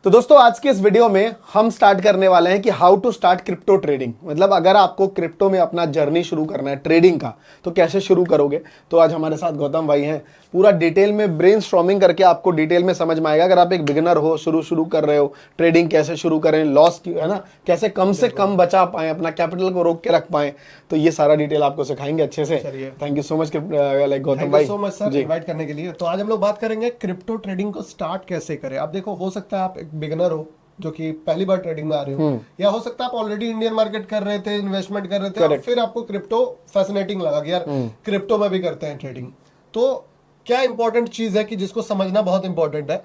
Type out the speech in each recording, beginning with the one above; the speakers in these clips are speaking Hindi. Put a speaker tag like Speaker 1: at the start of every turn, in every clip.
Speaker 1: तो दोस्तों आज के इस वीडियो में हम स्टार्ट करने वाले हैं कि how to start crypto trading. मतलब अगर आपको क्रिप्टो में अपना जर्नी शुरू करना है ट्रेडिंग का तो कैसे शुरू करोगे। तो आज हमारे साथ गौतम भाई हैं, पूरा डिटेल में ब्रेनस्टॉर्मिंग करके आपको डिटेल में समझ में आएगा। अगर आप एक बिगिनर हो, शुरू कर रहे हो, ट्रेडिंग कैसे शुरू करें, लॉस है ना, कैसे कम से कम बचा पाएं, अपना कैपिटल को रोक के रख पाएं, तो ये सारा डिटेल आपको सिखाएंगे अच्छे से। Thank you so much like Gautam भाई,
Speaker 2: सो मच सर इनवाइट करने के लिए। तो आज हम लोग बात करेंगे क्रिप्टो ट्रेडिंग को स्टार्ट कैसे करें। आप देखो, हो सकता है आप एक बिगिनर हो जो कि पहली बार ट्रेडिंग में आ रहे हो, या हो सकता है आप ऑलरेडी इंडियन मार्केट कर रहे थे, इन्वेस्टमेंट कर रहे थे और फिर आपको क्रिप्टो फैसिनेटिंग लगा कि यार क्रिप्टो में भी करते हैं ट्रेडिंग। तो क्या इंपॉर्टेंट चीज है कि जिसको समझना बहुत इंपॉर्टेंट है।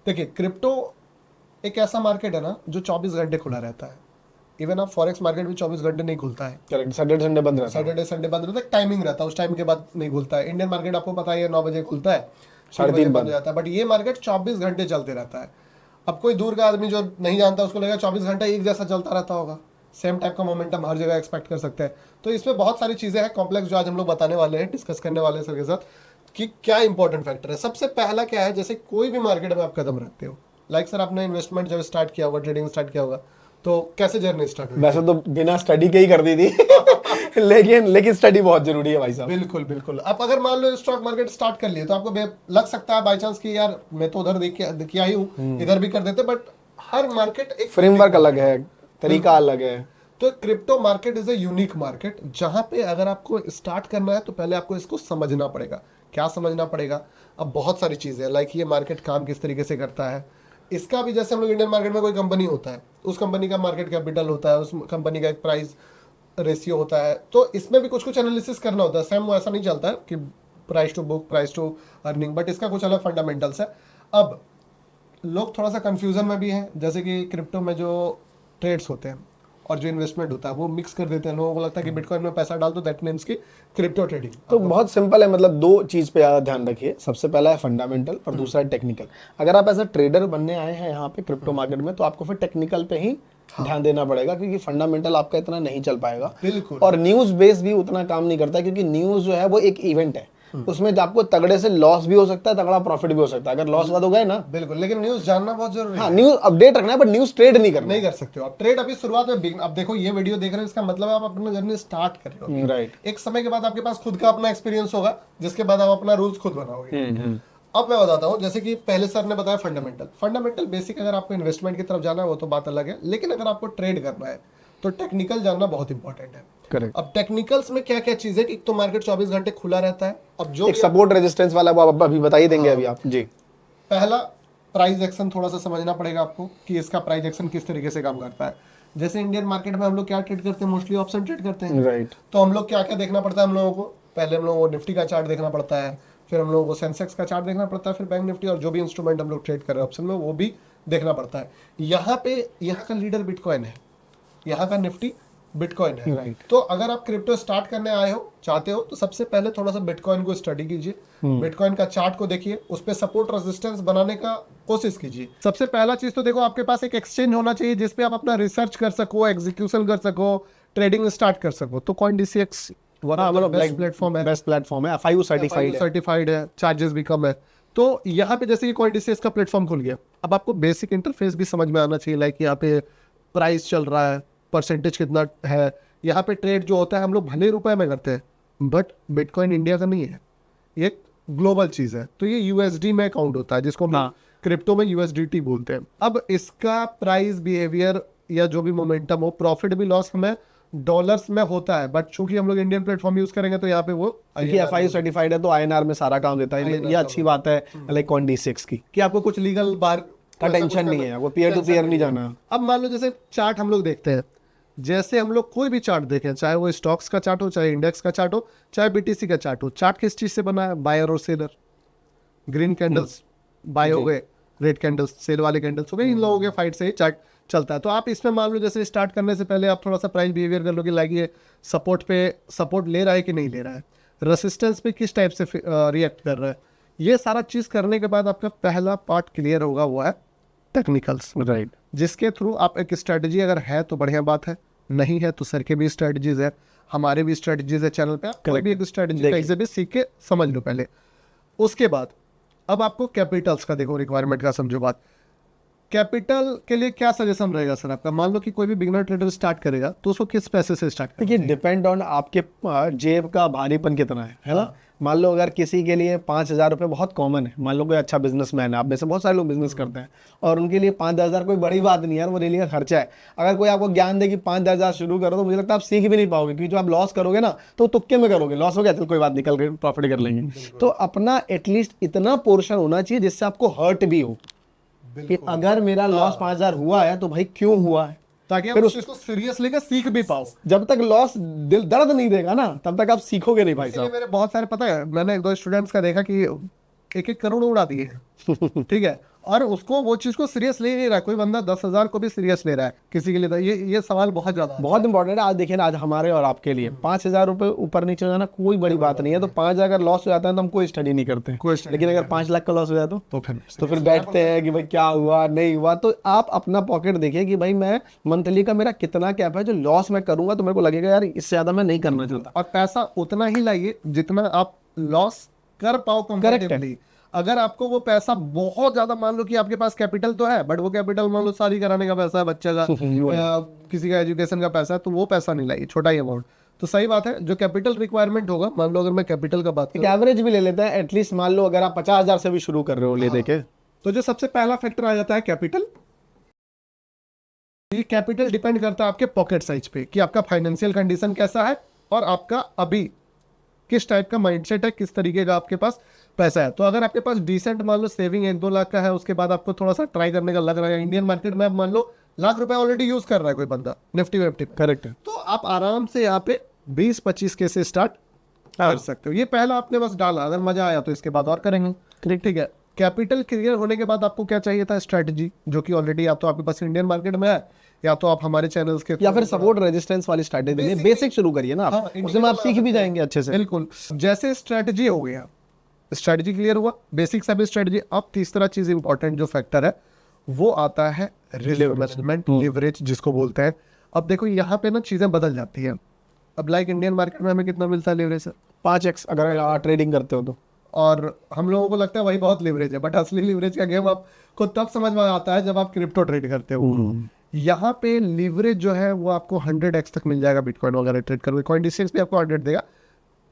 Speaker 2: देखिए, क्रिप्टो एक ऐसा मार्केट है ना जो 24 घंटे खुला रहता है। इवन आप फॉरेक्स मार्केट भी 24 घंटे नहीं खुलता है।
Speaker 1: करेक्ट, सैटरडे संडे बंद रहता है।
Speaker 2: सैटरडे संडे बंद रहता है, टाइमिंग रहता है, उस टाइम के बाद नहीं खुलता है। इंडियन मार्केट आपको पता ही है 9 बजे खुलता है,
Speaker 1: 3:30
Speaker 2: बंद हो जाता है। बट ये मार्केट 24 घंटे चलते रहता है। अब कोई दूर का आदमी जो नहीं जानता उसको लगेगा 24 घंटा एक जैसा चलता रहता होगा, सेम टाइप का मोमेंटम हर जगह एक्सपेक्ट कर सकते हैं। तो इसमें बहुत सारी चीजें हैं कॉम्प्लेक्स जो आज हम लोग बताने वाले हैं, डिस्कस करने वाले हैं सर के साथ कि क्या इंपॉर्टेंट फैक्टर है। सबसे पहला क्या है, जैसे कोई भी मार्केट में आप कदम रखते हो, लाइक सर आपने इन्वेस्टमेंट जब स्टार्ट किया होगा, ट्रेडिंग स्टार्ट किया होगा, तो कैसे जर्नी स्टार्ट हुई?
Speaker 1: वैसे तो बिना स्टडी के ही कर दी थी लेकिन स्टडी बहुत जरूरी है भाई साहब।
Speaker 2: बिल्कुल बिल्कुल। आप अगर मान लो स्टॉक मार्केट स्टार्ट कर लिए तो आपको लग सकता है बाई चांस कि यार मैं तो उधर देख के आई हूँ, इधर भी कर देते, बट हर मार्केट एक
Speaker 1: फ्रेमवर्क अलग है, तरीका अलग है।
Speaker 2: तो crypto market is a unique market, जहां पे अगर आपको स्टार्ट करना है तो पहले आपको इसको समझना पड़ेगा। क्या समझना पड़ेगा? अब बहुत सारी चीजें, लाइक ये मार्केट काम किस तरीके से करता है। इसका भी जैसे हम लोग इंडियन मार्केट में कोई कंपनी होता है, उस कंपनी का मार्केट कैपिटल होता है, उस कंपनी का एक प्राइस रेशियो होता है, तो इसमें भी कुछ कुछ एनालिसिस करना होता है। सेम ऐसा नहीं चलता है कि price to book, price to earning, but इसका कुछ अलग फंडामेंटल्स है। अब लोग थोड़ा सा कंफ्यूजन में भी हैं, जैसे कि क्रिप्टो में जो ट्रेड्स होते हैं और जो इन्वेस्टमेंट होता है वो मिक्स कर देते हैं। लोगों को लगता है कि बिटकॉइन में पैसा डाल दो, दैट मीन्स की क्रिप्टो ट्रेडिंग।
Speaker 1: तो बहुत सिंपल है, मतलब दो चीज पे ज्यादा ध्यान रखिए। सबसे पहला है फंडामेंटल और दूसरा है टेक्निकल। अगर आप एज अ ट्रेडर बनने आए हैं यहाँ पे क्रिप्टो मार्केट में, तो आपको फिर टेक्निकल पे ही ध्यान देना पड़ेगा, क्योंकि फंडामेंटल आपका इतना नहीं चल पाएगा।
Speaker 2: बिल्कुल।
Speaker 1: और न्यूज बेस भी उतना काम नहीं करता, क्योंकि न्यूज जो है वो एक इवेंट है, उसमें आपको तगड़े से लॉस भी हो सकता है, तगड़ा प्रॉफिट भी हो सकता है। अगर लॉस बाद हो गए ना,
Speaker 2: बिल्कुल, लेकिन न्यूज जानना बहुत जरूरी
Speaker 1: हाँ,
Speaker 2: है।
Speaker 1: न्यूज अपडेट रखना है, बट न्यूज ट्रेड नहीं करना।
Speaker 2: नहीं कर सकते हो आप ट्रेड अभी शुरुआत में। अब देखो, ये वीडियो देख रहे हो, इसका मतलब है आप अपना जर्नी स्टार्ट कर रहे हो।
Speaker 1: राइट।
Speaker 2: एक समय के बाद आपके पास खुद का अपना एक्सपीरियंस होगा, जिसके बाद आप अपना रूल्स खुद बनाओगे। अब मैं बताता हूँ, जैसे कि पहले सर ने बताया फंडामेंटल बेसिक। अगर आपको इन्वेस्टमेंट की तरफ जाना है वो तो बात अलग है, लेकिन अगर आपको ट्रेड करना है तो टेक्निकल जानना बहुत इंपॉर्टेंट है।
Speaker 1: करेक्ट।
Speaker 2: अब टेक्निकल्स में क्या क्या चीजें, एक तो मार्केट 24 घंटे खुला रहता है। अब जो
Speaker 1: एक सपोर्ट रेजिस्टेंस वाला वो आप अभी बता ही देंगे अभी आप जी।
Speaker 2: पहला प्राइस एक्शन थोड़ा सा समझना पड़ेगा आपको कि इसका प्राइस एक्शन किस तरीके से काम करता है। जैसे इंडियन मार्केट में हम लोग क्या ट्रेड करते हैं, मोस्टली ऑप्शन ट्रेड करते हैं।
Speaker 1: राइट।
Speaker 2: तो हम लोग क्या क्या देखना पड़ता है हम लोगों को? पहले हम लोगों को निफ्टी का चार्ट देखना पड़ता है, फिर हम लोगों को सेंसेक्स का चार्ट देखना पड़ता है, फिर बैंक निफ्टी और जो भी इंस्ट्रूमेंट हम लोग ट्रेड कर रहे हैं ऑप्शन में वो भी देखना पड़ता है। यहाँ का लीडर बिटकॉइन है, यहाँ का निफ्टी बिटकॉइन है।
Speaker 1: Right.
Speaker 2: तो अगर आप क्रिप्टो स्टार्ट करने आए हो, चाहते हो, तो सबसे पहले थोड़ा सा बिटकॉइन को स्टडी कीजिए, बिटकॉइन का चार्ट को देखिए, उस पर सपोर्ट रेजिस्टेंस बनाने का कोशिश कीजिए। सबसे पहला चीज तो देखो, आपके पास एक एक्सचेंज होना चाहिए जिसपे आप अपना रिसर्च कर सको, एग्जीक्यूशन कर सको, ट्रेडिंग स्टार्ट कर सको। तो CoinDCX बेस्ट प्लेटफॉर्म है,
Speaker 1: बेस्ट प्लेटफॉर्म है, FIU
Speaker 2: सर्टिफाइड है, चार्जेस भी कम है। तो यहाँ पे जैसे कि CoinDCX का प्लेटफॉर्म खुल गया, अब आपको बेसिक इंटरफेस भी समझ में आना चाहिए। लाइक यहाँ पे प्राइस चल रहा है, परसेंटेज कितना है, यहाँ पे ट्रेड जो होता है हम लोग भले रुपए में करते हैं, बट बिटकॉइन इंडिया का नहीं है, ये ग्लोबल चीज है। तो ये USD में काउंट होता है, जिसको हम क्रिप्टो में USDT बोलते हैं। अब इसका प्राइस बिहेवियर या जो भी मोमेंटम हो, प्रॉफिट भी लॉस हमें डॉलर्स में होता है, बट चूंकि हम लोग इंडियन प्लेटफॉर्म यूज करेंगे तो यहाँ पे वो
Speaker 1: FIU सर्टिफाइड है, तो INR में सारा काम देता है। ये अच्छी बात है लाइक CoinDCX की,
Speaker 2: कि आपको कुछ लीगल बार
Speaker 1: का टेंशन नहीं है, वो पीयर टू पीयर नहीं जाना।
Speaker 2: अब मान लो जैसे चार्ट हम लोग देखते हैं, जैसे हम लोग कोई भी चार्ट देखें, चाहे वो स्टॉक्स का चार्ट हो, चाहे इंडेक्स का चार्ट हो, चाहे BTC का चार्ट हो, चार्ट किस चीज से बना है? बायर और सेलर। ग्रीन कैंडल्स बाय हो गए, रेड कैंडल्स सेल वाले कैंडल्स हो गए, इन लोगों के फाइट से ही चार्ट चलता है। तो आप इसमें मान लो जैसे स्टार्ट करने से पहले आप थोड़ा सा प्राइस बिहेवियर कर लो कि लाइक ये सपोर्ट ले रहा है कि नहीं ले रहा है, रेसिस्टेंस पे किस टाइप से रिएक्ट कर रहा है। ये सारा चीज करने के बाद आपका पहला पार्ट क्लियर होगा, वो है टेक्निकल्स।
Speaker 1: राइट।
Speaker 2: जिसके थ्रू आप एक स्ट्रेटजी अगर है तो बढ़िया बात है, नहीं है तो सर के भी स्ट्रेटजीज है, हमारे भी स्ट्रेटजीज है चैनल पे, कोई भी एक स्ट्रेटजी कहीं से भी सीख के समझ लो पहले। उसके बाद अब आपको कैपिटल्स का देखो, रिक्वायरमेंट का समझो बात। कैपिटल के लिए क्या सजेशन रहेगा सर आपका? मान लो कि कोई भी बिगिनर ट्रेडर स्टार्ट करेगा तो उसको किस पैसे से स्टार्ट करेगा?
Speaker 1: देखिए डिपेंड ऑन आपके जेब का भारीपन कितना है ना। मान लो अगर किसी के लिए 5,000 रुपये बहुत कॉमन है, मान लो कोई अच्छा बिजनेसमैन है, आप में से बहुत सारे लोग बिजनेस करते हैं और उनके लिए 5,000 कोई बड़ी बात नहीं है यार, वो डेली का खर्चा है। अगर कोई आपको ज्ञान दे कि 5,000 शुरू करो तो मुझे लगता है आप सीख भी नहीं पाओगे, क्योंकि जो आप लॉस करोगे ना तो तुक्के में करोगे, लॉस हो गया तो कोई बात निकल के प्रॉफिट कर लेंगे। तो अपना एटलीस्ट इतना पोर्शन होना चाहिए जिससे आपको हर्ट भी हो कि अगर मेरा लॉस 5,000 हुआ है तो भाई क्यों हुआ है,
Speaker 2: ताकि आप उस चीज को सीरियस लेकर सीख भी पाओ।
Speaker 1: जब तक लॉस दिल दर्द नहीं देगा ना तब तक आप सीखोगे नहीं भाई साहब।
Speaker 2: मेरे बहुत सारे पता है, मैंने 1-2 स्टूडेंट्स का देखा कि 1-1 करोड़ उड़ा दिए ठीक है, और उसको वो चीज को सीरियस ले नहीं रहा। कोई बंदा 10,000 को भी सीरियस ले रहा है किसी के लिए। तो ये सवाल बहुत ज्यादा
Speaker 1: बहुत इंपॉर्टेंट है। आज देखिए ना, आज हमारे और आपके लिए 5,000 रुपये ऊपर नीचे हो जाना कोई बड़ी बात नहीं है। तो 5,000 अगर लॉस हो जाता है तो हम कोई स्टडी नहीं करते, लेकिन अगर 5 लाख का लॉस हो जाए तो फिर बैठते हैं कि भाई क्या हुआ नहीं हुआ। तो आप अपना पॉकेट देखिए कि भाई मैं मंथली का मेरा कितना कैप है, जो लॉस मैं करूंगा तो मेरे को लगेगा यार इससे ज्यादा मैं नहीं करना चाहता।
Speaker 2: और पैसा उतना ही लाइए जितना आप लॉस कर पाओ कंफर्टेबली। अगर आपको वो पैसा बहुत ज्यादा, मान लो कि आपके पास कैपिटल तो है बट वो कैपिटल मान लो शादी कराने का पैसा है, बच्चे का किसी का एजुकेशन का पैसा है, तो वो पैसा नहीं लाइए, छोटा ही अमाउंट। तो सही बात है, जो कैपिटल रिक्वायरमेंट होगा, मान लो अगर मैं कैपिटल का बात करूं,
Speaker 1: एवरेज भी ले लेते हैं एटलीस्ट। मान लो अगर आप 50,000 से भी शुरू कर रहे हो ले देके,
Speaker 2: तो जो सबसे पहला फैक्टर आ जाता है कैपिटल। ये कैपिटल डिपेंड करता है आपके पॉकेट साइज पे कि आपका फाइनेंशियल कंडीशन कैसा है और आपका अभी किस टाइप का माइंडसेट है, किस तरीके का आपके पास पैसा है। तो अगर आपके पास डिसेंट मान लो सेविंग 1-2 लाख का है, उसके बाद आपको थोड़ा सा ट्राई करने का लग रहा है, इंडियन मार्केट में आप मान लो लाख रुपए ऑलरेडी यूज कर रहा है कोई बंदा निफ्टी विफ्टी,
Speaker 1: करेक्ट है,
Speaker 2: तो आप आराम से यहाँ पे 20-25 के से स्टार्ट कर सकते हो। ये पहला आपने बस डाला, अगर मजा आया तो इसके बाद और करेंगे। ठीक है। कैपिटल क्लियर होने के बाद आपको क्या चाहिए था? स्ट्रेटजी, जो कि ऑलरेडी या तो आपके पास इंडियन मार्केट में है या तो आप हमारे चैनल्स के,
Speaker 1: या फिर सपोर्ट रेजिस्टेंस वाली स्ट्रैटेजी बेसिक शुरू करिए ना आप, उसमें आप सीख भी जाएंगे अच्छे से।
Speaker 2: बिल्कुल। जैसे स्ट्रेटजी हो गया, स्ट्रेटजी क्लियर हुआ, बेसिक सा भी स्ट्रेटजी। अब तीसरा चीज इंपॉर्टेंट जो फैक्टर है वो आता है रिस्क लिवरेज, जिसको बोलते हैं। अब देखो यहाँ पे ना चीजें बदल जाती हैं। अब लाइक इंडियन मार्केट में हमें कितना मिलता है लिवरेज सर?
Speaker 1: 5x अगर ट्रेडिंग करते हो तो।
Speaker 2: और हम लोगों को लगता है वही बहुत लिवरेज है, बट असली लिवरेज का गेम आपको तब समझ में आता है जब आप क्रिप्टो ट्रेड करते हो। यहाँ पे लिवरेज जो है वो आपको 100x तक मिल जाएगा बिटकॉइन वगैरह ट्रेड करोगे। CoinDCX भी आपको 100 देगा,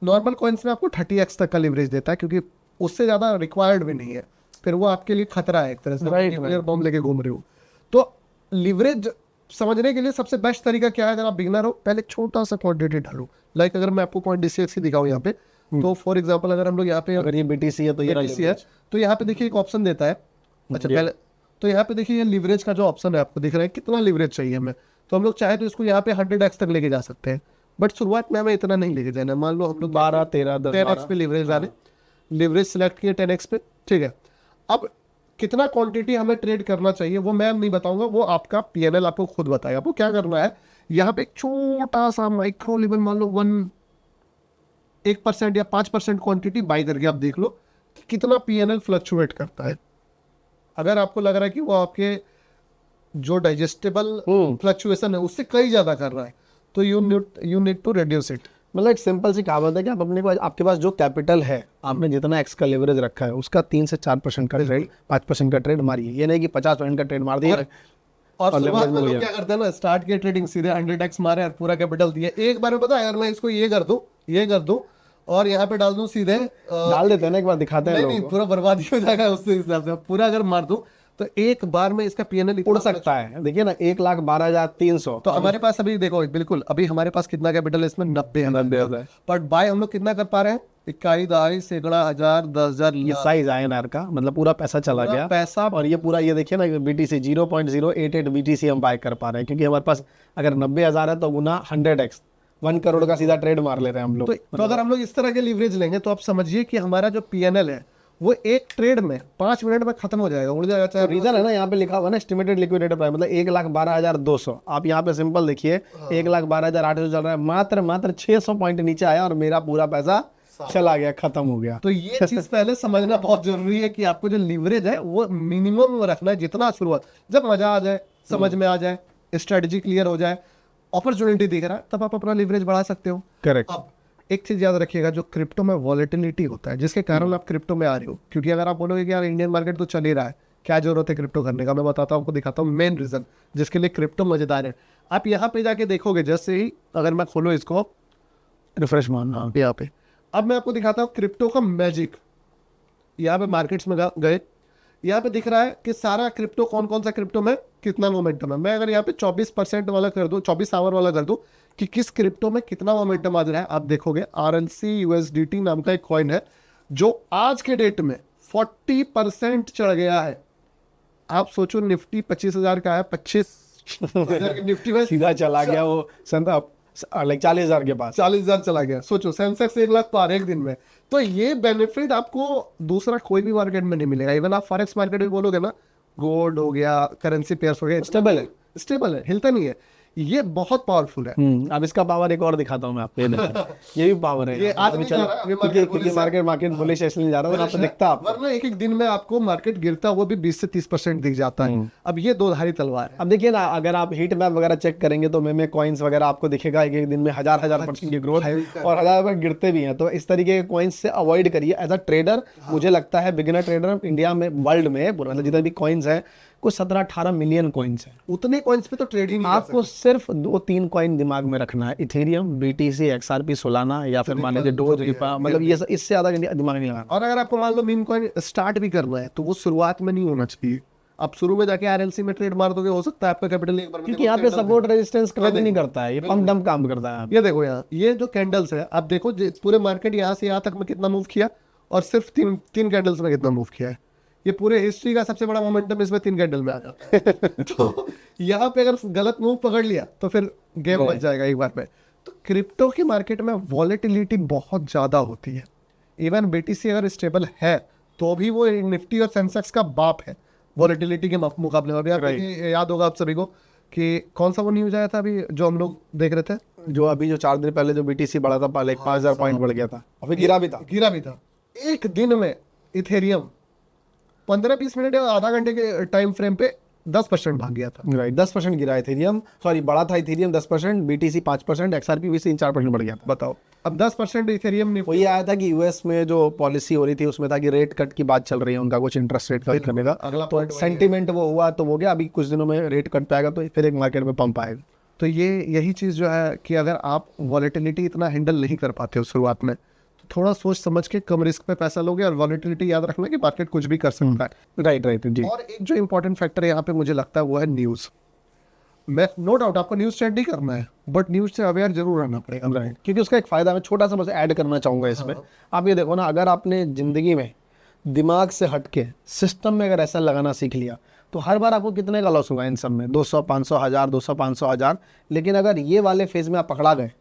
Speaker 2: नॉर्मल कॉइन्स में आपको 30x तक का लिवरेज देता है, क्योंकि उससे ज़्यादा रिक्वायर्ड भी नहीं है। फिर वो आपके लिए खतरा है एक तरह से, न्यूक्लियर बॉम्ब लेके घूम रहे हो। तो लिवरेज समझने के लिए सबसे बेस्ट तरीका क्या है? अगर आप बिगनर हो, पहले छोटा सा क्वांटिटी डालो। लाइक अगर मैं आपको CoinDCX ही दिखाऊँ यहाँ पे, तो फॉर एग्जाम्पल अगर हम लोग यहाँ पे,
Speaker 1: अगर ये BTC है तो ये
Speaker 2: BTC है, तो यहाँ पे देखिए एक ऑप्शन देता है। अच्छा पहले तो यहाँ पे देखिए ये लिवरेज का जो ऑप्शन है आपको दिख रहा है, कितना लिवरेज चाहिए हमें। तो हम लोग चाहे तो इसको यहाँ पे 100x तक लेके जा सकते हैं, बट शुरुआत में हमें इतना नहीं लेके जाना। मान लो हम लोग
Speaker 1: 12, 13,
Speaker 2: 10x पे लिवरेज डाले, लिवरेज सिलेक्ट किए 10x पे, ठीक है। अब कितना क्वांटिटी हमें ट्रेड करना चाहिए वो मैं नहीं बताऊंगा, वो आपका PNL आपको खुद बताएगा। आपको क्या करना है, यहाँ पे एक छोटा सा माइक्रो लेवल, मान लो 1% या 5% क्वांटिटी बाई करके आप देख लो कि कितना PNL फ्लक्चुएट करता है। अगर आपको लग रहा है कि वो आपके जो डाइजेस्टेबल फ्लक्चुएशन है उससे कई ज्यादा कर रहा है, तो you need to reduce it.
Speaker 1: मतलब एक सिंपल सी कहावत है कि आप अपने को, आपके पास जो कैपिटल है, आपने जितना x का लेवरेज रखा है उसका 3 से 4% का ट्रेड, 5% का ट्रेड मारिए। ये नहीं कि 50% का ट्रेड मार दिया
Speaker 2: और शुरुआत में लोग क्या करते हैं ना, स्टार्ट के ट्रेडिंग सीधे 100x मारे और पूरा कैपिटल दिया। एक बार में पता है, अगर मैं इसको ये कर दूं और यहाँ पे डाल दूं सीधे,
Speaker 1: डाल देते हैं ना, एक बार दिखाते हैं
Speaker 2: नहीं, पूरा बर्बादी हो जाएगा उससे हिसाब से। पूरा अगर मार दूं तो एक बार में इसका PNL
Speaker 1: उड़ सकता है। देखिए ना 1,12,300।
Speaker 2: तो हमारे पास अभी देखो, बिल्कुल अभी हमारे पास कितना कैपिटल है इसमें? 90 है। बट बाय हम लोग कितना कर पा रहे हैं? 21, 2,500, सैकड़ा, 1000, 10,000।
Speaker 1: ये साइज INR का मतलब पूरा पैसा चला गया
Speaker 2: पैसा। और
Speaker 1: ये पूरा ये देखिए ना BTC 0.088 BTC हम बाय कर पा रहे हैं, क्योंकि हमारे पास अगर 90,000 है तो गुना 100x 1 करोड़ का सीधा ट्रेड मार ले रहे हैं हम लोग।
Speaker 2: तो अगर हम लोग इस तरह के लीवरेज लेंगे तो आप समझिए कि हमारा जो PNL है वो एक ट्रेड में 5 मिनट में खत्म हो जाएगा, उड़ जाएगा। चाहे
Speaker 1: रीजन है ना, यहाँ पे लिखा हुआ ना एस्टिमेटेड लिक्विडेटर प्राइस, मतलब 1,12,200। आप यहाँ पे सिंपल देखिए 1,12,800 चल रहा है, मात्र 600 पॉइंट नीचे आया और मेरा पूरा पैसा चला गया, खत्म हो गया।
Speaker 2: तो ये चीज पहले समझना बहुत जरूरी है कि आपको जो लीवरेज है वो मिनिमम रखना है, जितना शुरुआत, जब मजा आ जाए, समझ में आ जाए, स्ट्रेटजी क्लियर हो जाए, अपॉर्चुनिटी दिख रहा है, तब आप अपना लीवरेज बढ़ा सकते हो।
Speaker 1: करेक्ट।
Speaker 2: अब एक चीज याद रखिएगा, जो क्रिप्टो में वॉलेटिलिटी होता है, जिसके कारण आप क्रिप्टो में आ रहे हो, क्योंकि अगर आप बोलोगे कि यार इंडियन मार्केट तो चल ही रहा है, क्या जरूरत है क्रिप्टो करने का, मैं बताता हूँ, आपको दिखाता हूँ मेन रीजन जिसके लिए क्रिप्टो मजेदार है। आप यहाँ पे जाके देखोगे, जैसे ही अगर मैं खोलो इसको,
Speaker 1: रिफ्रेश मारना।
Speaker 2: यहाँ पे अब मैं आपको दिखाता हूँ क्रिप्टो का मैजिक। यहाँ पे मार्केट्स में गए, यहाँ पे दिख रहा है कि सारा क्रिप्टो, कौन कौन सा क्रिप्टो में कितना मोमेंटम है। मैं अगर यहाँ पे 24% वाला कर दूँ, 24 आवर वाला कर दूँ कि किस क्रिप्टो में कितना मोमेंटम आ रहा है, आप देखोगे RNC USDT नाम का एक कॉइन है जो आज के डेट में 40% चढ़ गया है। आप सोचो, निफ्टी 25,000 का है, 25,000 की निफ्टी में
Speaker 1: सीधा चला गया वो लाइक 40,000 के पास।
Speaker 2: 40,000 चला गया। सोचो, सेंसेक्स 1 लाख पार एक दिन में। तो ये बेनिफिट आपको दूसरा कोई भी मार्केट में नहीं मिलेगा। इवन आप फॉरेक्स मार्केट में बोलोगे ना, गोल्ड हो गया, करेंसी पेयर्स हो गया, स्टेबल है, हिलता नहीं है। ये बहुत पावरफुल है।
Speaker 1: अब इसका पावर एक और दिखाता हूँ मैं आपको, ये देखो। ये भी पावर है।
Speaker 2: ये आज नहीं जा रहा, अभी
Speaker 1: मार्केट बुलिश इसलिए जा रहा है, आपको दिखता है।
Speaker 2: वरना एक दिन में आपको मार्केट गिरता हुआ भी 20 से 30% दिख जाता है। अब ये दो धारी तलवार है।
Speaker 1: अब देखिए ना, अगर आप हीट मैप वगैरह चेक करेंगे तो मेमे कॉइन्स वगैरह आपको दिखेगा एक एक दिन में हजार % की ग्रोथ, और 1000 गिरते भी हैं। तो इस तरीके के कॉइन्स से अवॉइड करिए एज अ ट्रेडर। मुझे लगता है बिगिनर ट्रेडर इंडिया में, वर्ल्ड में, मतलब जितने भी कॉइन्स हैं, कुछ 17-18 मिलियन कॉइन्स हैं।
Speaker 2: उतने कॉइन्स पे तो ट्रेडिंग
Speaker 1: आपको सिर्फ 2-3 कॉइन दिमाग में रखना है, इथेरियम, BTC, XRP, सोलाना, या फिर मान लीजिए डोज, मतलब ये इससे ज्यादा दिमाग नहीं लगाना।
Speaker 2: और अगर आपको मान लो मीम कॉइन स्टार्ट भी करना है तो वो शुरुआत में नहीं होना चाहिए। आप शुरू में जाके RLC में ट्रेड मार दोगे, हो सकता है आपका कैपिटल एक बार में,
Speaker 1: क्योंकि यहाँ पे सपोर्ट रेजिस्टेंस क्रेडिट नहीं करता है, ये पंप डंप काम करता है।
Speaker 2: ये देखो, यहाँ ये जो कैंडल्स है, आप देखो पूरे मार्केट यहाँ से यहाँ तक में कितना मूव किया, और सिर्फ तीन कैंडल्स में कितना मूव किया है। ये पूरे हिस्ट्री का सबसे बड़ा मोमेंटम इसमें 3 कैंडल में आ जाता है। तो यहाँ पे अगर गलत मूव पकड़ लिया तो फिर गेम बच जाएगा एक बार में। तो क्रिप्टो के मार्केट में वॉलेटिलिटी बहुत ज़्यादा होती है। इवन BTC अगर स्टेबल है तो भी वो निफ्टी और सेंसेक्स का बाप है वॉलेटिलिटी के मुकाबले में। अभी याद होगा आप सभी को कि कौन सा वो न्यूज आया था अभी जो हम लोग देख रहे थे,
Speaker 1: जो अभी जो 4 दिन पहले जो BTC बढ़ा था, पहले 5,000 पॉइंट बढ़ गया था, और फिर गिरा भी था।
Speaker 2: एक दिन में इथेरियम 15-20 मिनट या आधा घंटे के टाइम फ्रेम पे 10% भाग गया था।
Speaker 1: राइट, 10% गिरा इथेरियम, सॉरी बढ़ा था इथेरियम 10%, BTC 5%, XRP भी 3-4% बढ़ गया था।
Speaker 2: बताओ, अब 10% इथेरियम ने,
Speaker 1: वो ये आया था कि US में जो पॉलिसी हो रही थी उसमें था कि रेट कट की बात चल रही है, उनका कुछ इंटरेस्ट रेट कट करने का,
Speaker 2: अगला
Speaker 1: तो सेंटीमेंट वो हुआ तो हो गया। अभी कुछ दिनों में रेट कट पे आएगा तो फिर एक मार्केट में पंप आएगा।
Speaker 2: तो यही चीज़ जो है कि अगर आप वॉलेटिलिटी इतना हैंडल नहीं कर पाते हो शुरुआत में, तो थोड़ा सोच समझ के कम रिस्क पे पैसा लोगे। और वॉलेटिलिटी याद रखना कि मार्केट कुछ भी कर सकता है।
Speaker 1: राइट जी।
Speaker 2: और एक जो इंपॉर्टेंट फैक्टर है यहाँ पे मुझे लगता है वो है न्यूज़। मैं नो डाउट आपको न्यूज़ चेक नहीं करना है, बट न्यूज़ से अवेयर जरूर रहना पड़ेगा।
Speaker 1: राइट, क्योंकि उसका एक फायदा मैं छोटा सा बस ऐड करना चाहूँगा इसमें। आप ये देखो ना, अगर आपने जिंदगी में दिमाग से हट के सिस्टम में अगर ऐसा लगाना सीख लिया तो हर बार आपको कितने का लॉस होगा इन सब में, 200, 500, 1000, 200, 500, 1000। लेकिन अगर ये वाले फेज में आप पकड़ा गए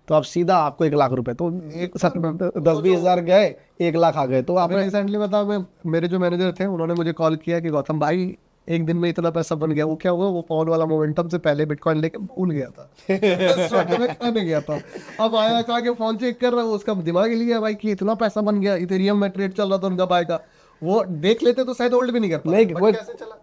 Speaker 1: तो आप सीधा आपको 1 लाख रुपए, तो 10-20 हज़ार गए, 1 लाख आ गए। तो आपने
Speaker 2: रिसेंटली बताओ, मेरे जो मैनेजर थे उन्होंने मुझे कॉल किया कि गौतम भाई एक दिन में इतना पैसा बन गया। वो क्या हुआ, वो पॉन वाला मोमेंटम से पहले बिटकॉइन लेके भूल गया था। नहीं गया था। अब आया कहा कि फोन चेक कर रहा हूँ, उसका दिमाग ही लिया भाई कि इतना पैसा बन गया, इथेरियम में ट्रेड चल रहा था उनका बाय का। वो देख लेते तो शायद होल्ड भी नहीं कर पाते।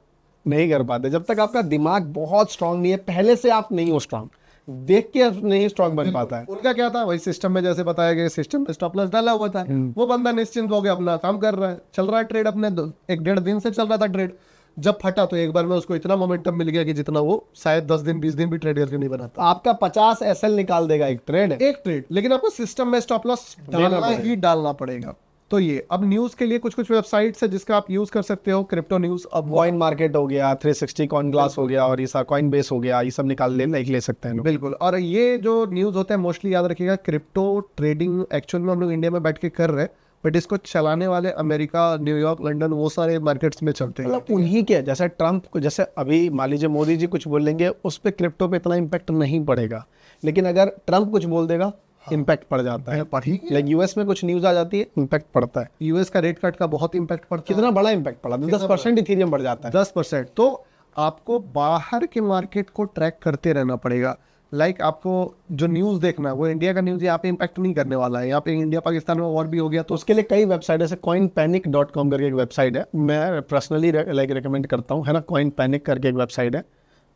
Speaker 1: नहीं कर पाते जब तक आपका दिमाग बहुत स्ट्रांग नहीं है, पहले से आप नहीं हो स्ट्रांग, देख के नहीं स्ट्रांग बन पाता है।
Speaker 2: उनका क्या था, वही सिस्टम में जैसे बताया गया, सिस्टम में स्टॉप लॉस डाला हुआ था। वो बंदा निश्चिंत हो गया, अपना काम कर रहा है, चल रहा है ट्रेड अपने 1-1.5 दिन से चल रहा था ट्रेड। जब फटा तो एक बार में उसको इतना मोमेंटम मिल गया कि जितना वो शायद 10 दिन 20 दिन भी ट्रेड करके नहीं बनाता।
Speaker 1: तो आपका 50 SL निकाल देगा एक ट्रेड,
Speaker 2: लेकिन आपको सिस्टम में स्टॉप लॉस डालना पड़ेगा। तो ये अब न्यूज़ के लिए कुछ वेबसाइट्स है जिसका आप यूज़ कर सकते हो, क्रिप्टो न्यूज़। अब
Speaker 1: कॉइन मार्केट हो गया, 360 कॉइन ग्लास हो गया, और ये सब कॉइन बेस हो गया, ये सब निकाल ले सकते हैं।
Speaker 2: बिल्कुल। और ये जो न्यूज़ होता है मोस्टली याद रखिएगा, क्रिप्टो ट्रेडिंग एक्चुअल में हम लोग इंडिया में बैठ के कर रहे हैं, बट इसको चलाने वाले अमेरिका, न्यूयॉर्क, लंदन, वो सारे मार्केट्स में चलते हैं।
Speaker 1: मतलब उन्हीं के जैसे ट्रंप को, जैसे अभी मान लीजिए मोदी जी कुछ बोलेंगे, उस पर क्रिप्टो पे इतना इम्पैक्ट नहीं पड़ेगा, लेकिन अगर ट्रंप कुछ बोल देगा इम्पैक्ट पड़ जाता है। लाइक US में कुछ न्यूज़ आ जाती है, इम्पैक्ट पड़ता है।
Speaker 2: US का रेट कट का बहुत इम्पैक्ट पड़ता है।
Speaker 1: कितना बड़ा इम्पैक्ट पड़ा, 10% इथेरियम बढ़ जाता है।
Speaker 2: 10%। तो आपको बाहर के मार्केट को ट्रैक करते रहना पड़ेगा। लाइक आपको जो न्यूज़ देखना है वो इंडिया का न्यूज़ यहाँ पे इम्पैक्ट नहीं करने वाला है। यहाँ पे इंडिया पाकिस्तान में वॉर भी हो गया,
Speaker 1: तो उसके लिए कई वेबसाइट है, जैसे coinpanic.com करके एक वेबसाइट है, मैं पर्सनली लाइक रिकमेंड करता हूँ, है ना। coinpanic करके एक वेबसाइट है,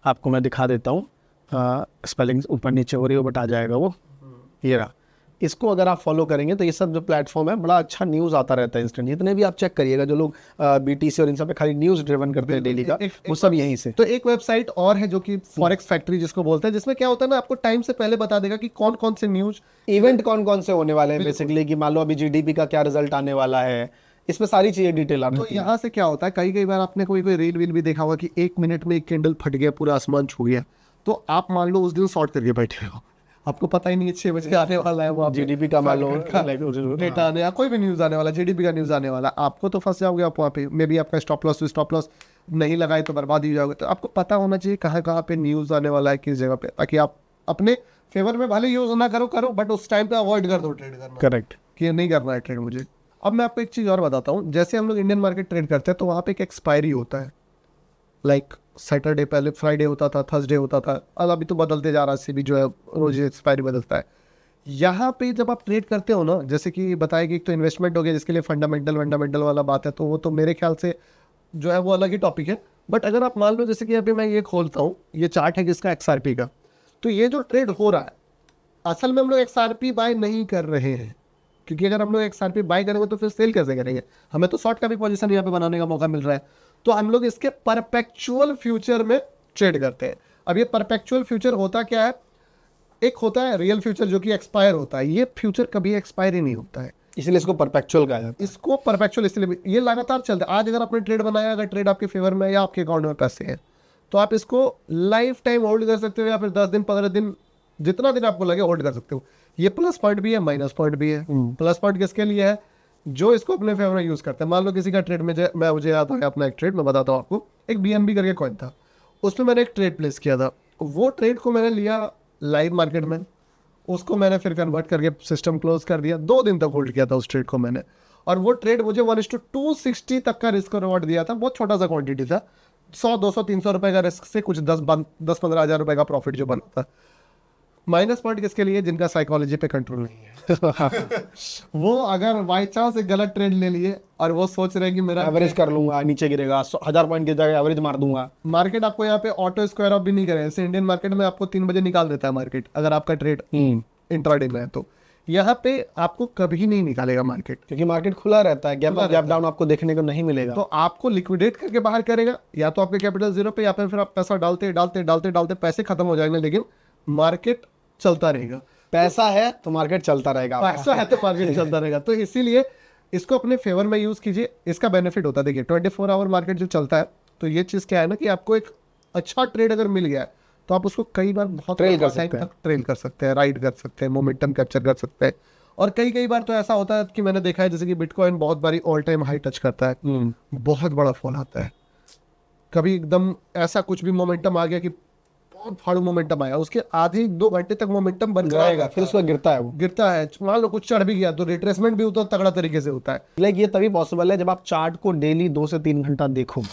Speaker 1: आपको मैं दिखा देता हूँ, स्पेलिंग ऊपर नीचे हो रही हो बट आ जाएगा वो, ये रहा। इसको अगर आप फॉलो करेंगे तो ये सब जो प्लेटफॉर्म है बड़ा अच्छा न्यूज़ आता रहता है इंस्टेंट। जितने भी आप चेक करिएगा जो लोग बीटीसी और इन सब पे खाली न्यूज़ ड्रिवन करते हैं डेली का, वो सब यहीं से।
Speaker 2: तो एक वेबसाइट और है जो कि फॉरेक्स फैक्ट्री जिसको बोलते हैं, जिसमें क्या होता है ना, आपको टाइम से पहले बता देगा कि कौन कौन से न्यूज
Speaker 1: इवेंट कौन कौन से होने वाले हैं बेसिकली, कि मान लो अभी जीडीपी का क्या रिजल्ट आने वाला है, इसमें सारी चीजें डिटेल आती
Speaker 2: तो
Speaker 1: है।
Speaker 2: यहाँ से क्या होता है, कई कई बार आपने कोई कोई रील वील भी देखा होगा कि 1 मिनट में एक कैंडल फट गया, पूरा आसमान छू गया, तो आप मान लो उस दिन शॉर्ट करके बैठे हो, आपको पता ही नहीं है 6 बजे आने वाला है वो
Speaker 1: जीडीपी का मान लो
Speaker 2: डेटा आने या कोई भी न्यूज आने वाला, जीडीपी का न्यूज आने वाला, आपको तो फंस जाओगे आप वहाँ पे। मे भी आपका स्टॉप लॉस नहीं लगाए तो बर्बाद ही हो जाओगे। तो आपको पता होना चाहिए कहाँ कहाँ पे न्यूज आने वाला है, किस जगह पे, ताकि आप अपने फेवर में भले यूज ना करो बट उस टाइम पे अवॉइड कर दो ट्रेड करना।
Speaker 1: करेक्ट,
Speaker 2: कि ये नहीं करना है ट्रेड मुझे। अब मैं आपको एक चीज़ और बताता हूँ, जैसे हम लोग इंडियन मार्केट ट्रेड करते हैं तो वहाँ पे एक एक्सपायरी होता है, लाइक सैटरडे पहले फ्राइडे होता था, थर्सडे होता था, अब अभी तो बदलते जा रहा है, सीबी जो है रोज एक्सपायरी बदलता है। यहाँ पे जब आप ट्रेड करते हो ना, जैसे कि बताया कि एक तो इन्वेस्टमेंट हो गया जिसके लिए फंडामेंटल वाला बात है, तो वो तो मेरे ख्याल से जो है वो अलग ही टॉपिक है। बट अगर आप मान लो जैसे कि अभी मैं ये खोलता हूँ, ये चार्ट है किसका, XRP का, तो ये जो ट्रेड हो रहा है असल में हम लोग XRP बाय नहीं कर रहे हैं, क्योंकि अगर हम लोग XRP बाय करेंगे तो फिर सेल कैसे करेंगे, हमें तो शॉर्ट का भी पोजीशन यहाँ पे बनाने का मौका मिल रहा है। तो हम लोग इसके परपेचुअल फ्यूचर में ट्रेड करते हैं। अब ये परपेचुअल फ्यूचर होता क्या है, एक होता है रियल फ्यूचर जो कि एक्सपायर होता है, ये फ्यूचर कभी एक्सपायर ही नहीं होता है,
Speaker 1: इसलिए इसको परपेचुअल कहा जाता है।
Speaker 2: इसको परपेचुअल इसलिए ये लगातार चलता है। आज अगर आपने ट्रेड बनाया, अगर ट्रेड आपके फेवर में या आपके अकाउंट में पैसे हैं, तो आप इसको लाइफ टाइम होल्ड कर सकते हो, या फिर 10 दिन 15 दिन जितना दिन आपको लगे होल्ड कर सकते हो। ये प्लस पॉइंट भी है, माइनस पॉइंट भी है। प्लस पॉइंट किसके लिए है, जो इसको अपने फेवर में यूज करते हैं। मान लो किसी का ट्रेड में मुझे याद है अपना एक ट्रेड मैं बताता हूँ आपको, एक BNB करके कॉइन था, उसमें मैंने एक ट्रेड प्लेस किया था, वो ट्रेड को मैंने लिया लाइव मार्केट में, उसको मैंने फिर कन्वर्ट करके सिस्टम क्लोज कर दिया, 2 दिन तक होल्ड किया था उस ट्रेड को मैंने, और वो ट्रेड मुझे 1:260 तक का रिस्क रिवॉर्ड दिया था। बहुत छोटा सा क्वांटिटी था, 100 200 300 रुपए का रिस्क से कुछ 10-15 हज़ार रुपए का प्रॉफिट जो बना था। माइनस पॉइंट किसके लिए, जिनका साइकोलॉजी पे कंट्रोल नहीं है वो अगर बाई चांस एक गलत ट्रेड ले लिए और वो सोच रहे हैं कि मेरा
Speaker 1: एवरेज कर लूंगा, नीचे गिरेगा 1000 पॉइंट की जगह एवरेज मार दूंगा।
Speaker 2: मार्केट आपको यहाँ पे ऑटो स्क्वायर ऑफ भी नहीं करे, जैसे इंडियन मार्केट में आपको 3 बजे निकाल देता है मार्केट, अगर आपका ट्रेड इंट्राडे में है, तो यहाँ पे आपको कभी नहीं निकालेगा मार्केट,
Speaker 1: क्योंकि मार्केट खुला रहता है, गैप अप गैप डाउन आपको देखने को नहीं मिलेगा।
Speaker 2: तो आपको लिक्विडेट करके बाहर करेगा, या तो आपके कैपिटल जीरो पे, या फिर आप पैसा डालते पैसे खत्म हो जाएंगे, लेकिन मार्केट चलता रहेगा।
Speaker 1: पैसा है तो मार्केट चलता रहेगा,
Speaker 2: पैसा है तो मार्केट चलता रहेगा। तो इसीलिए इसको अपने फेवर में यूज कीजिए, इसका बेनिफिट होता है। देखिए 24 आवर मार्केट जो चलता है, तो ये चीज़ क्या है ना कि आपको एक अच्छा ट्रेड अगर मिल गया है तो आप उसको कई बार बहुत
Speaker 1: ट्रेल कर
Speaker 2: सकते हैं, राइड कर सकते हैं, मोमेंटम कैप्चर कर सकते हैं। और कई बार तो ऐसा होता है कि मैंने देखा है, जैसे कि बिटकॉइन बहुत बारी ऑल टाइम हाई टच करता है, बहुत बड़ा फॉल आता है, कभी एकदम ऐसा कुछ भी मोमेंटम आ गया कि बहुत फाड़ू मोमेंटम आया, उसके आधे 2 घंटे तक मोमेंटम बन
Speaker 1: रहेगा, फिर उसका गिरता है, वो
Speaker 2: गिरता है। मान लो कुछ चढ़ भी गया तो रिट्रेसमेंट भी उतना तगड़ा तरीके से होता है।
Speaker 1: लाइक ये तभी पॉसिबल है जब आप चार्ट को डेली 2 से 3 घंटा देखो।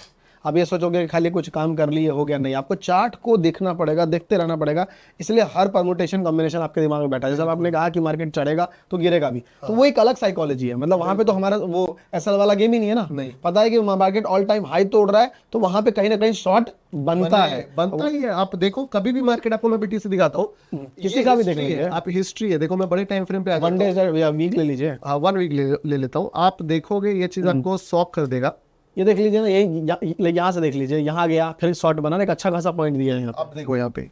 Speaker 1: अब ये सोचोगे कि खाली कुछ काम कर लिए हो गया, नहीं, आपको चार्ट को देखना पड़ेगा, देखते रहना पड़ेगा। इसलिए हर परमुटेशन कॉम्बिनेशन आपके दिमाग में बैठा है। जैसे आपने कहा कि मार्केट चढ़ेगा तो गिरेगा भी, तो वो एक अलग साइकोलॉजी है। मतलब वहां पे तो हमारा वो एसएल वाला गेम ही नहीं है ना, नहीं पता है कि मार्केट ऑल टाइम हाई तोड़ रहा है, तो वहां पे कहीं ना कहीं शॉर्ट बनता
Speaker 2: ही है। आप देखो कभी भी मार्केट, आपको मैं बीटीसी दिखाता हूँ,
Speaker 1: किसी का भी देख लीजिए,
Speaker 2: आप हिस्ट्री है, देखो मैं बड़े टाइम फ्रेम पे
Speaker 1: 1 डे या वीक ले लीजिए,
Speaker 2: 1 वीक ले लेता हूँ, आप देखोगे ये चीज आपको शॉक कर देगा।
Speaker 1: ये देख लीजिए ना, ये यहाँ से देख लीजिए, यहाँ गया फिर शॉर्ट बना, एक अच्छा खासा पॉइंट दिया है।
Speaker 2: अब देखो यहाँ पे,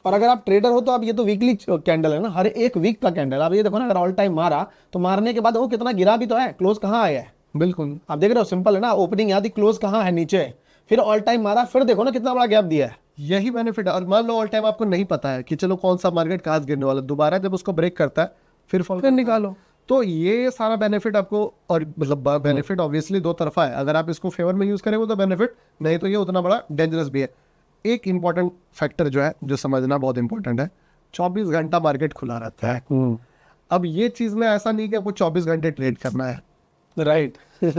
Speaker 1: और अगर आप ट्रेडर हो तो आप, ये तो वीकली कैंडल है ना, हर एक वीक का कैंडल। आप ये देखो ना, अगर ऑल टाइम मारा तो मारने के बाद वो कितना गिरा भी तो है, क्लोज कहाँ आया है,
Speaker 2: बिल्कुल
Speaker 1: आप देख रहे हो, सिंपल है ना, ओपनिंग यहाँ थी, क्लोज कहाँ है, नीचे, फिर ऑल टाइम मारा, फिर देखो ना कितना बड़ा गैप दिया है।
Speaker 2: यही बेनिफिट है। और मान लो ऑल टाइम आपको नहीं पता है कि चलो कौन सा मार्केट कहाँ से गिरने वाला, दोबारा जब उसको ब्रेक करता है फिर फॉल
Speaker 1: फिर निकालो।
Speaker 2: तो ये सारा बेनिफिट आपको, और मतलब बेनिफिट ऑब्वियसली 2 तरफा है। अगर आप इसको फेवर में यूज करेंगे तो बेनिफिट, नहीं तो ये उतना बड़ा डेंजरस भी है। एक इंपॉर्टेंट फैक्टर जो है, जो समझना बहुत इंपॉर्टेंट है, 24 घंटा मार्केट खुला रहता है। अब ये चीज में ऐसा नहीं कि आपको 24 घंटे ट्रेड करना है,
Speaker 1: राइट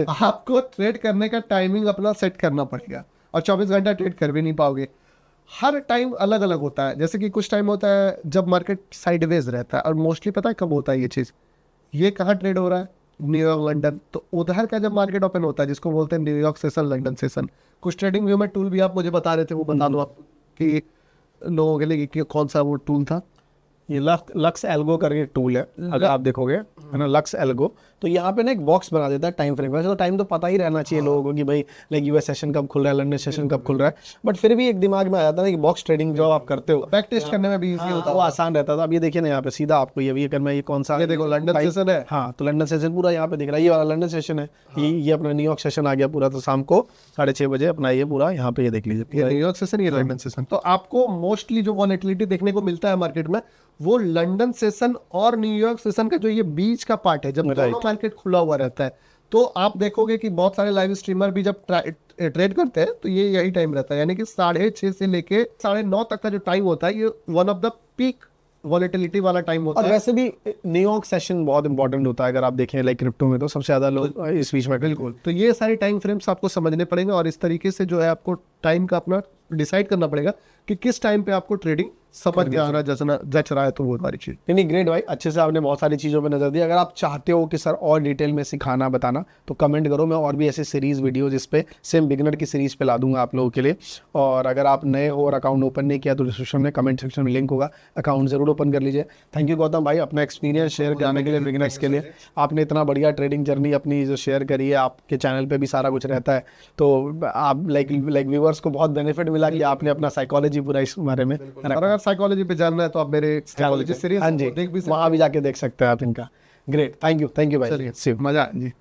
Speaker 2: आपको ट्रेड करने का टाइमिंग अपना सेट करना पड़ेगा, और 24 घंटा ट्रेड कर भी नहीं पाओगे। हर टाइम अलग अलग होता है। जैसे कि कुछ टाइम होता है जब मार्केट साइडवेज रहता है, और मोस्टली पता है कब होता है ये चीज़, ये कहाँ ट्रेड हो रहा है, न्यूयॉर्क लंदन, तो उधर का जब मार्केट ओपन होता है, जिसको बोलते हैं न्यूयॉर्क सेशन, लंदन सेशन। कुछ ट्रेडिंग व्यू में टूल भी आप मुझे बता रहे थे, वो बता दो आप कि लोगों के लिए कि कौन सा वो टूल था।
Speaker 1: ये लक्स एल्गो करके एक टूल है, अगर आप देखोगे है ना, लक्स एल्गो, तो यहाँ पे ना एक बॉक्स बना देता है टाइम फ्रेम। वैसे तो टाइम तो पता ही रहना चाहिए लोगों को कि भाई लाइक यूएस सेशन कब खुल रहा है, लंदन सेशन कब खुल रहा है, बट फिर भी एक दिमाग में आ जाता है ना कि बॉक्स ट्रेडिंग जो आप करते हो
Speaker 2: बैक टेस्ट करने में भी इजी होता
Speaker 1: वो आसान रहता था। अब ये देखिए ना यहाँ पे सीधा आपको ये भी अगर मैं ये कौन सा,
Speaker 2: ये देखो लंदन सेशन है।
Speaker 1: हाँ, तो लंदन सेशन पूरा यहाँ पे दिख रहा है, ये वाला लंदन सेशन है, ये अपना न्यूयॉर्क सेशन आ गया पूरा, तो शाम को 6:30 बजे अपना ये पूरा यहाँ पे ये देख लीजिए।
Speaker 2: ये न्यूयॉर्क सेशन, ये लंदन सेशन। तो आपको मोस्टली जो वॉलेटिलिटी देखने को मिलता है मार्केट में वो लंदन सेशन और न्यूयॉर्क सेशन का जो ये बीच का पार्ट है, जब दोनों मार्केट खुला हुआ रहता है, तो आप देखोगे कि बहुत सारे लाइव स्ट्रीमर भी जब ट्रेड करते हैं तो ये यही टाइम रहता है, यानी कि 6:30 से लेके 9:30 तक का जो टाइम होता है, ये one of the peak volatility वाला टाइम होता
Speaker 1: और
Speaker 2: है।
Speaker 1: वैसे भी न्यूयॉर्क सेशन बहुत इंपॉर्टेंट होता है, अगर आप देखें लाइक क्रिप्टो में तो सबसे ज्यादा लोग इस बीच में।
Speaker 2: बिल्कुल, तो ये सारे टाइम फ्रेम्स आपको समझने पड़ेंगे और इस तरीके से जो है आपको टाइम का अपना डिसाइड करना पड़ेगा कि किस टाइम पे आपको ट्रेडिंग समझ में आ रहा है, जच रहा है, तो वो सारी चीज।
Speaker 1: नहीं ग्रेट भाई, अच्छे से आपने बहुत सारी चीज़ों पे नज़र दी। अगर आप चाहते हो कि सर और डिटेल में सिखाना बताना तो कमेंट करो, मैं और भी ऐसे सीरीज़ वीडियोज इस पे सेम बिगनर की सीरीज़ पे ला दूंगा आप लोगों के लिए। और अगर आप नए हो और अकाउंट ओपन नहीं किया तो डिस्क्रिप्शन में कमेंट सेक्शन में लिंक होगा, अकाउंट ज़रूर ओपन कर लीजिए। थैंक यू गौतम भाई अपना एक्सपीरियंस शेयर करने के लिए बिगनर्स के लिए। आपने इतना बढ़िया ट्रेडिंग जर्नी अपनी जो शेयर करी है, आपके चैनल पर भी सारा कुछ रहता है, तो आप लाइक व्यूवर्स को बहुत बेनिफिट मिला कि आपने अपना साइकोलॉजी पूरा इस बारे में।
Speaker 2: और अगर साइकोलॉजी पे जानना है तो आप मेरे साइकोलॉजी सीरीज
Speaker 1: हाँ जी,
Speaker 2: देख भी सकते
Speaker 1: वहाँ भी जाके देख सकते हैं आप इनका। ग्रेट, थैंक यू भाई,
Speaker 2: चलिए, मजा आया जी।